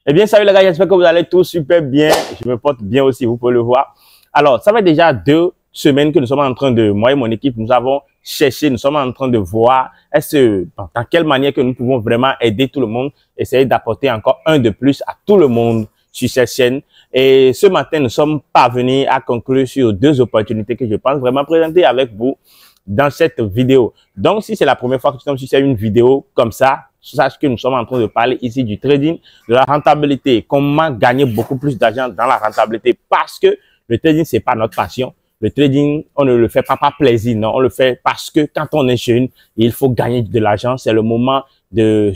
Eh bien, salut les gars, j'espère que vous allez tous super bien. Je me porte bien aussi, vous pouvez le voir. Alors, ça fait déjà 2 semaines que nous sommes en train de, moi et mon équipe, nous avons cherché, nous sommes en train de voir dans quelle manière que nous pouvons vraiment aider tout le monde, essayer d'apporter encore un de plus à tout le monde sur cette chaîne. Et ce matin, nous sommes parvenus à conclure sur 2 opportunités que je pense vraiment présenter avec vous dans cette vidéo. Donc, si c'est la première fois que tu tombes sur une vidéo comme ça, sache que nous sommes en train de parler ici du trading, de la rentabilité, comment gagner beaucoup plus d'argent dans la rentabilité, parce que le trading, c'est pas notre passion. Le trading, on ne le fait pas par plaisir, non, on le fait parce que quand on est jeune, il faut gagner de l'argent. C'est le moment de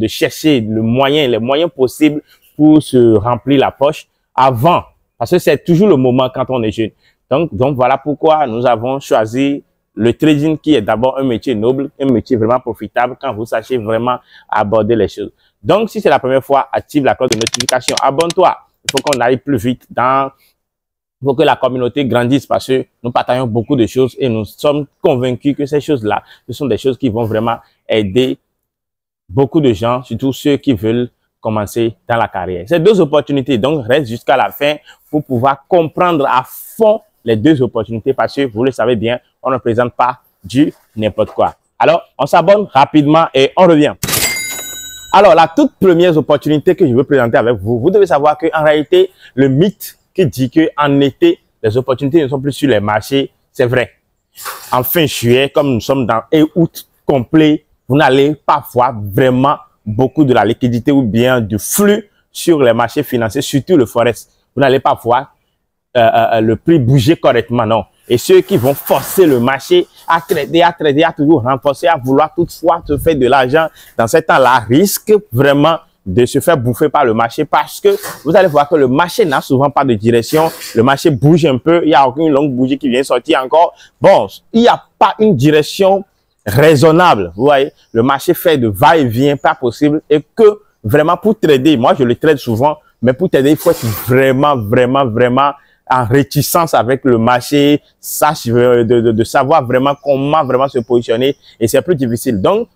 chercher les moyens possibles pour se remplir la poche avant, parce que c'est toujours le moment quand on est jeune. Donc voilà pourquoi nous avons choisi le trading, qui est d'abord un métier noble, un métier vraiment profitable quand vous sachez vraiment aborder les choses. Donc, si c'est la première fois, active la cloche de notification, abonne-toi. Il faut qu'on aille plus vite il faut que la communauté grandisse, parce que nous partageons beaucoup de choses et nous sommes convaincus que ces choses-là, ce sont des choses qui vont vraiment aider beaucoup de gens, surtout ceux qui veulent commencer dans la carrière. Ces 2 opportunités, donc, reste jusqu'à la fin pour pouvoir comprendre à fond les 2 opportunités, parce que vous le savez bien, on ne présente pas du n'importe quoi. Alors, on s'abonne rapidement et on revient. Alors, la toute première opportunité que je veux présenter avec vous, vous devez savoir qu'en réalité, le mythe qui dit qu'en été, les opportunités ne sont plus sur les marchés, c'est vrai. En fin juillet, comme nous sommes dans un août complet, vous n'allez pas voir vraiment beaucoup de la liquidité ou bien du flux sur les marchés financiers, surtout le forex. Vous n'allez pas voir le prix bouger correctement, non. Et ceux qui vont forcer le marché à trader, à toujours renforcer, à vouloir toutefois se faire de l'argent dans ce temps-là, risquent vraiment de se faire bouffer par le marché, parce que vous allez voir que le marché n'a souvent pas de direction. Le marché bouge un peu, il n'y a aucune longue bougie qui vient sortir encore. Bon, il n'y a pas une direction raisonnable. Vous voyez, le marché fait de va-et-vient, pas possible. Et que vraiment pour trader, moi je le trade souvent, mais pour trader, il faut être vraiment en réticence avec le marché, de savoir vraiment comment vraiment se positionner, et c'est plus difficile. Donc,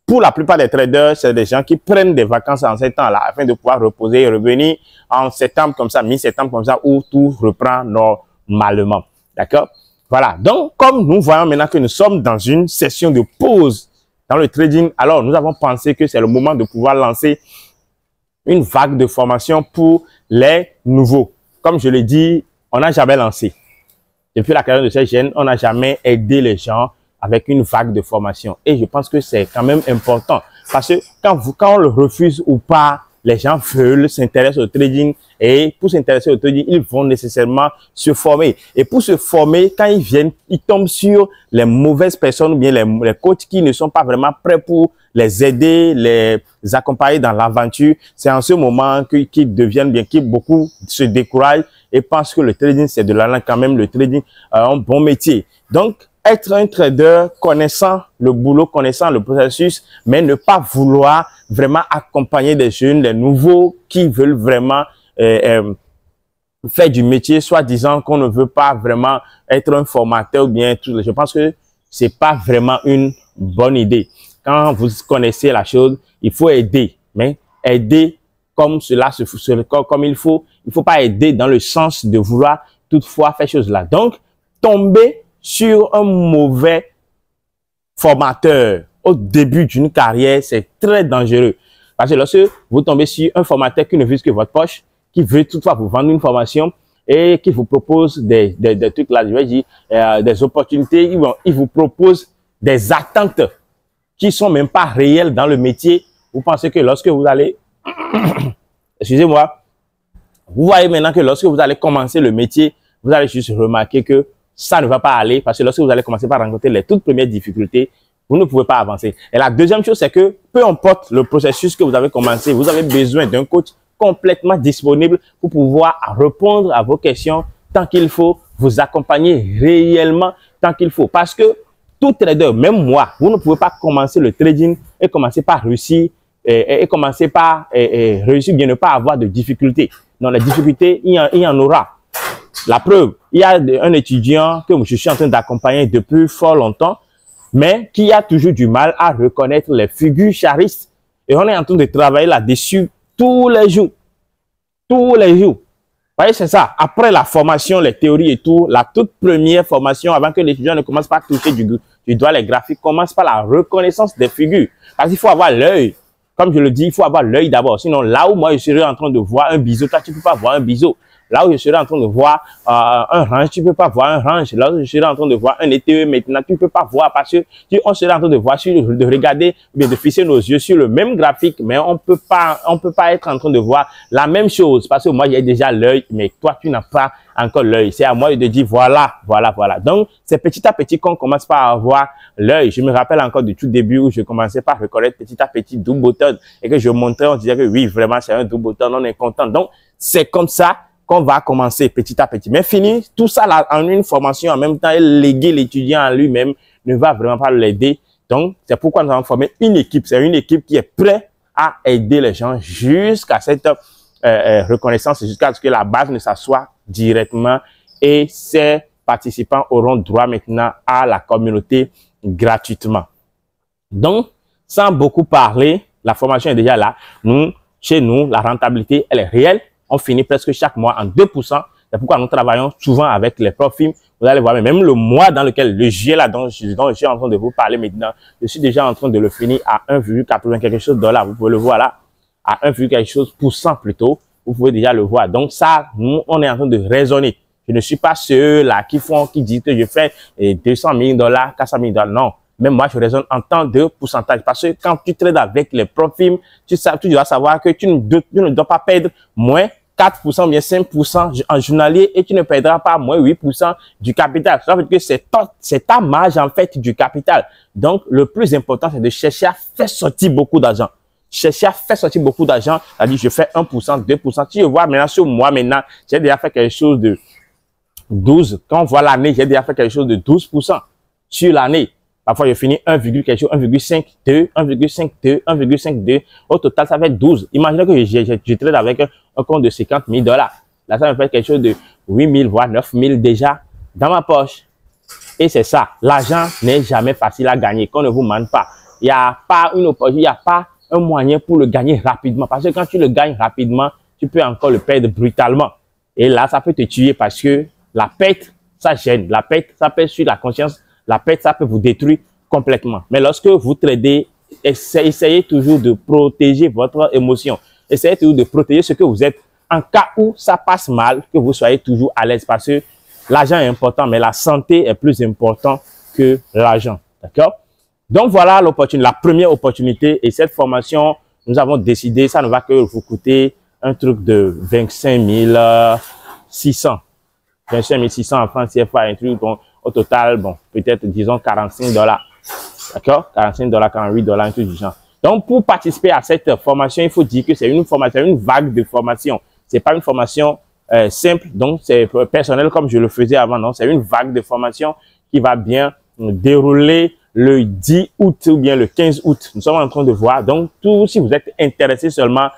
pour la plupart des traders, c'est des gens qui prennent des vacances en ces temps-là afin de pouvoir reposer et revenir en septembre comme ça, mi-septembre comme ça, où tout reprend normalement. D'accord? Voilà. Donc, comme nous voyons maintenant que nous sommes dans une session de pause dans le trading, alors nous avons pensé que c'est le moment de pouvoir lancer une vague de formation pour les nouveaux. Comme je l'ai dit, on n'a jamais lancé. Depuis la création de cette chaîne, on n'a jamais aidé les gens avec une vague de formation. Et je pense que c'est quand même important. Parce que quand on le refuse ou pas, les gens veulent s'intéresser au trading. Et pour s'intéresser au trading, ils vont nécessairement se former. Et pour se former, quand ils viennent, ils tombent sur les mauvaises personnes ou bien les coachs qui ne sont pas vraiment prêts pour les aider, les accompagner dans l'aventure. C'est en ce moment qu'ils deviennent bien, que beaucoup se découragent et pensent que le trading, c'est de l'argent quand même. Le trading, un bon métier. Donc, être un trader connaissant le boulot, connaissant le processus, mais ne pas vouloir vraiment accompagner des jeunes, les nouveaux qui veulent vraiment faire du métier, soit disant qu'on ne veut pas vraiment être un formateur ou bien tout. Je pense que c'est pas vraiment une bonne idée. Quand vous connaissez la chose, il faut aider, mais aider comme comme il faut. Il faut pas aider dans le sens de vouloir toutefois faire chose là. Donc, tomber sur un mauvais formateur au début d'une carrière, c'est très dangereux. Parce que lorsque vous tombez sur un formateur qui ne vise que votre poche, qui veut toutefois vous vendre une formation et qui vous propose des trucs là, je vais dire, des opportunités, il vous propose des attentes qui sont même pas réelles dans le métier. Vous pensez que lorsque vous allez, excusez-moi, vous voyez maintenant que lorsque vous allez commencer le métier, vous allez juste remarquer que ça ne va pas aller, parce que lorsque vous allez commencer par rencontrer les toutes premières difficultés, vous ne pouvez pas avancer. Et la deuxième chose, c'est que peu importe le processus que vous avez commencé, vous avez besoin d'un coach complètement disponible pour pouvoir répondre à vos questions tant qu'il faut, vous accompagner réellement tant qu'il faut. Parce que tout trader, même moi, vous ne pouvez pas commencer le trading et commencer par réussir, réussir bien ne pas avoir de difficultés. Non, les difficultés, il y en aura. La preuve, il y a un étudiant que je suis en train d'accompagner depuis fort longtemps, mais qui a toujours du mal à reconnaître les figures charistes. Et on est en train de travailler là-dessus tous les jours. tous les jours. Vous voyez, c'est ça. Après la formation, les théories et tout, la toute première formation, avant que l'étudiant ne commence pas à toucher du doigt les graphiques, commence par la reconnaissance des figures. Parce qu'il faut avoir l'œil. Comme je le dis, il faut avoir l'œil d'abord. Sinon, là où moi, je serais en train de voir un biseau, toi, tu ne peux pas voir un biseau. Là où je serais en train de voir un range, tu ne peux pas voir un range. Là où je serais en train de voir un ETE maintenant, tu ne peux pas voir parce que on serait en train de voir, de regarder, bien de fixer nos yeux sur le même graphique, mais on peut pas être en train de voir la même chose parce que moi, j'ai déjà l'œil, mais toi, tu n'as pas encore l'œil. C'est à moi de dire voilà, voilà, voilà. Donc, c'est petit à petit qu'on commence par avoir l'œil. Je me rappelle encore du tout début où je commençais par reconnaître petit à petit double button et que je montrais, on disait que oui, vraiment, c'est un double button, on est content. Donc, c'est comme ça qu'on va commencer petit à petit. Mais fini, tout ça là, en une formation en même temps, et léguer l'étudiant à lui-même ne va vraiment pas l'aider. Donc, c'est pourquoi nous avons formé une équipe. C'est une équipe qui est prête à aider les gens jusqu'à cette reconnaissance, jusqu'à ce que la base ne s'assoie directement et ces participants auront droit maintenant à la communauté gratuitement. Donc, sans beaucoup parler, la formation est déjà là. Chez nous, la rentabilité, elle est réelle. On finit presque chaque mois en 2%. C'est pourquoi nous travaillons souvent avec les profils. Vous allez voir, mais même le mois dans lequel, le juillet là, dont je suis en train de vous parler maintenant, je suis déjà en train de le finir à 1,80 quelque chose $. Vous pouvez le voir là, à 1, quelque chose % plutôt. Vous pouvez déjà le voir. Donc ça, nous, on est en train de raisonner. Je ne suis pas ceux-là qui disent que je fais 200 000 $, 400 000 $. Non. Même moi, je raisonne en temps de pourcentage. Parce que quand tu trades avec les profils, tu dois savoir que tu ne dois pas perdre moins 4%, bien 5% en journalier et tu ne perdras pas moins 8% du capital. Ça veut dire que c'est ta marge, en fait, du capital. Donc, le plus important, c'est de chercher à faire sortir beaucoup d'argent. Chercher à faire sortir beaucoup d'argent, c'est-à-dire je fais 1%, 2%. Si je vois maintenant sur moi, maintenant, j'ai déjà fait quelque chose de 12. Quand on voit l'année, j'ai déjà fait quelque chose de 12% sur l'année. Parfois, je finis 1,5, 2. Au total, ça fait 12. Imaginez que je trade avec un compte de 50 000 $. Là, ça me fait quelque chose de 8 000, voire 9 000 déjà dans ma poche. Et c'est ça. L'argent n'est jamais facile à gagner. Qu'on ne vous mente pas. Il n'y a pas une opportunité, il n'y a pas un moyen pour le gagner rapidement. Parce que quand tu le gagnes rapidement, tu peux encore le perdre brutalement. Et là, ça peut te tuer parce que la perte, ça gêne. La perte, ça pèse sur la conscience. La perte, ça peut vous détruire complètement. Mais lorsque vous tradez, essayez toujours de protéger votre émotion. Essayez toujours de protéger ce que vous êtes. En cas où ça passe mal, que vous soyez toujours à l'aise. Parce que l'argent est important, mais la santé est plus importante que l'argent. D'accord? Donc, voilà l'opportunité, la première opportunité. Et cette formation, nous avons décidé, ça ne va que vous coûter un truc de 25 600. 25 600 en francs CFA, un truc, bon, au total, bon, peut-être, disons, 45 $. D'accord? 45 $, 48 $, un truc du genre. Donc, pour participer à cette formation, il faut dire que c'est une formation, une vague de formation. C'est pas une formation simple, donc c'est personnel comme je le faisais avant, non? C'est une vague de formation qui va bien dérouler le 10 août ou bien le 15 août. Nous sommes en train de voir. Donc, si vous êtes intéressé seulement,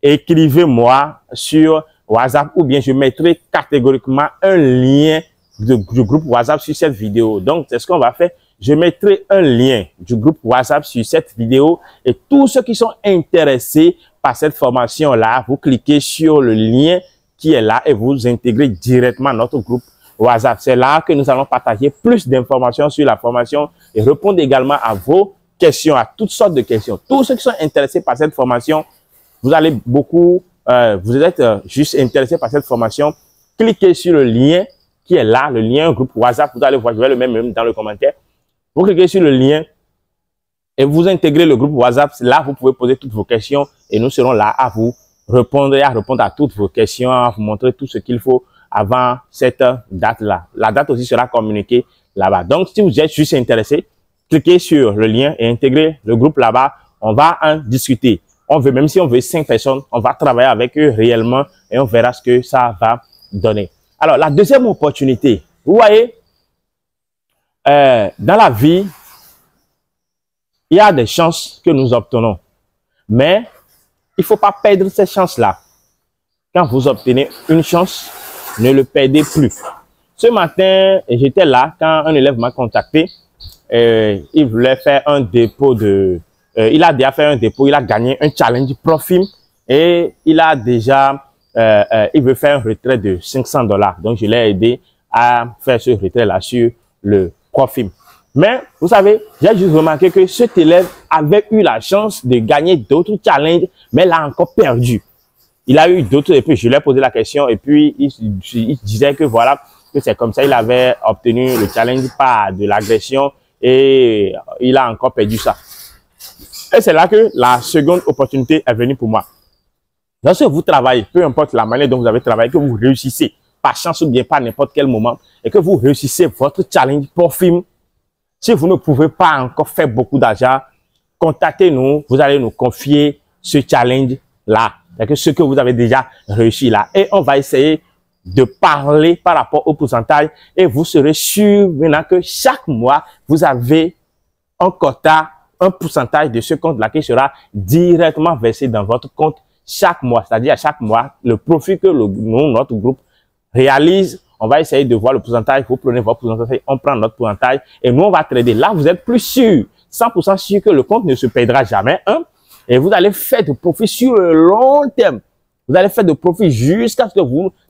écrivez-moi sur WhatsApp ou bien je mettrai catégoriquement un lien du groupe WhatsApp sur cette vidéo. Donc, c'est ce qu'on va faire. Je mettrai un lien du groupe WhatsApp sur cette vidéo et tous ceux qui sont intéressés par cette formation-là, vous cliquez sur le lien qui est là et vous intégrez directement notre groupe WhatsApp. C'est là que nous allons partager plus d'informations sur la formation et répondre également à vos questions, à toutes sortes de questions. Tous ceux qui sont intéressés par cette formation, vous allez beaucoup, vous êtes juste intéressés par cette formation, cliquez sur le lien qui est là, le lien groupe WhatsApp. Vous allez voir, je vais le mettre même dans le commentaire. Vous cliquez sur le lien et vous intégrez le groupe WhatsApp. Là, vous pouvez poser toutes vos questions et nous serons là à vous répondre et à répondre à toutes vos questions, à vous montrer tout ce qu'il faut avant cette date-là. La date aussi sera communiquée là-bas. Donc, si vous êtes juste intéressé, cliquez sur le lien et intégrez le groupe là-bas. On va en discuter. On veut, même si on veut 5 personnes, on va travailler avec eux réellement et on verra ce que ça va donner. Alors, la deuxième opportunité, vous voyez, dans la vie, il y a des chances que nous obtenons. Mais il ne faut pas perdre ces chances-là. Quand vous obtenez une chance, ne le perdez plus. Ce matin, j'étais là quand un élève m'a contacté. Il voulait faire un dépôt de... il a déjà fait un dépôt, il a gagné un challenge profil et il a déjà il veut faire un retrait de $500. Donc, je l'ai aidé à faire ce retrait-là sur le Profim. Mais, vous savez, j'ai juste remarqué que cet élève avait eu la chance de gagner d'autres challenges, mais l'a encore perdu. Il a eu d'autres, et puis je lui ai posé la question, et puis il disait que voilà, que c'est comme ça, il avait obtenu le challenge par de l'agression, et il a encore perdu ça. Et c'est là que la seconde opportunité est venue pour moi. Lorsque vous travaillez, peu importe la manière dont vous avez travaillé, que vous réussissez, par chance ou bien pas n'importe quel moment, et que vous réussissez votre challenge Profim, si vous ne pouvez pas encore faire beaucoup d'argent, contactez-nous, vous allez nous confier ce challenge-là. C'est-à-dire ce que vous avez déjà réussi là. Et on va essayer de parler par rapport au pourcentage et vous serez sûr maintenant que chaque mois, vous avez un quota, un pourcentage de ce compte-là qui sera directement versé dans votre compte chaque mois. C'est-à-dire à chaque mois, le profit que notre groupe réalise, on va essayer de voir le pourcentage. Vous prenez votre pourcentage, on prend notre pourcentage et nous, on va trader. Là, vous êtes plus sûr, 100% sûr que le compte ne se perdra jamais. Et vous allez faire de profit sur le long terme. Vous allez faire de profit jusqu'à ce que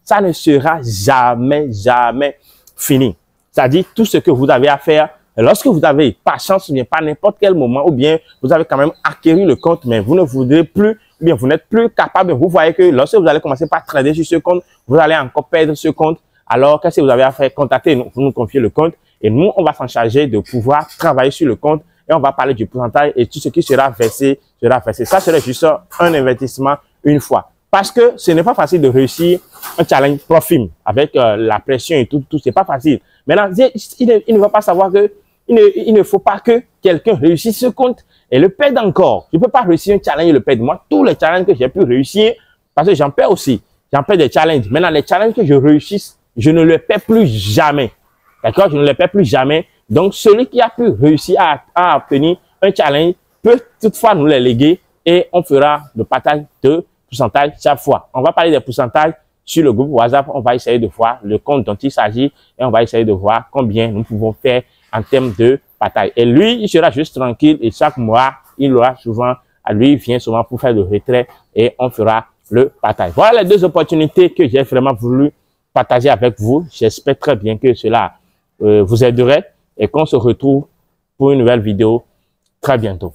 ça ne sera jamais fini. C'est-à-dire tout ce que vous avez à faire. Lorsque vous avez pas chance, ou bien pas n'importe quel moment, ou bien vous avez quand même acquis le compte, mais vous ne voudrez plus, ou bien vous n'êtes plus capable. Vous voyez que lorsque vous allez commencer par trader sur ce compte, vous allez encore perdre ce compte. Alors, qu'est-ce que vous avez à faire? Contactez-nous, vous nous confiez le compte et nous, on va s'en charger de pouvoir travailler sur le compte et on va parler du pourcentage et tout ce qui sera versé sera versé. Ça serait juste un investissement une fois. Parce que ce n'est pas facile de réussir un challenge Profim avec la pression et tout, c'est pas facile. Maintenant, il ne va pas savoir que il ne faut pas que quelqu'un réussisse ce compte et le perde encore. Je ne peux pas réussir un challenge et le perdre. Moi, tous les challenges que j'ai pu réussir, parce que j'en perds aussi. J'en perds des challenges. Maintenant, les challenges que je réussisse, je ne les perds plus jamais. D'accord? Je ne les perds plus jamais. Donc, celui qui a pu réussir à obtenir un challenge peut toutefois nous les léguer et on fera le partage de pourcentage chaque fois. On va parler des pourcentages sur le groupe WhatsApp. On va essayer de voir le compte dont il s'agit et on va essayer de voir combien nous pouvons faire en termes de partage. Et lui, il sera juste tranquille et chaque mois, il aura souvent, il vient souvent pour faire le retrait et on fera le partage. Voilà les deux opportunités que j'ai vraiment voulu partager avec vous. J'espère très bien que cela vous aiderait et qu'on se retrouve pour une nouvelle vidéo très bientôt.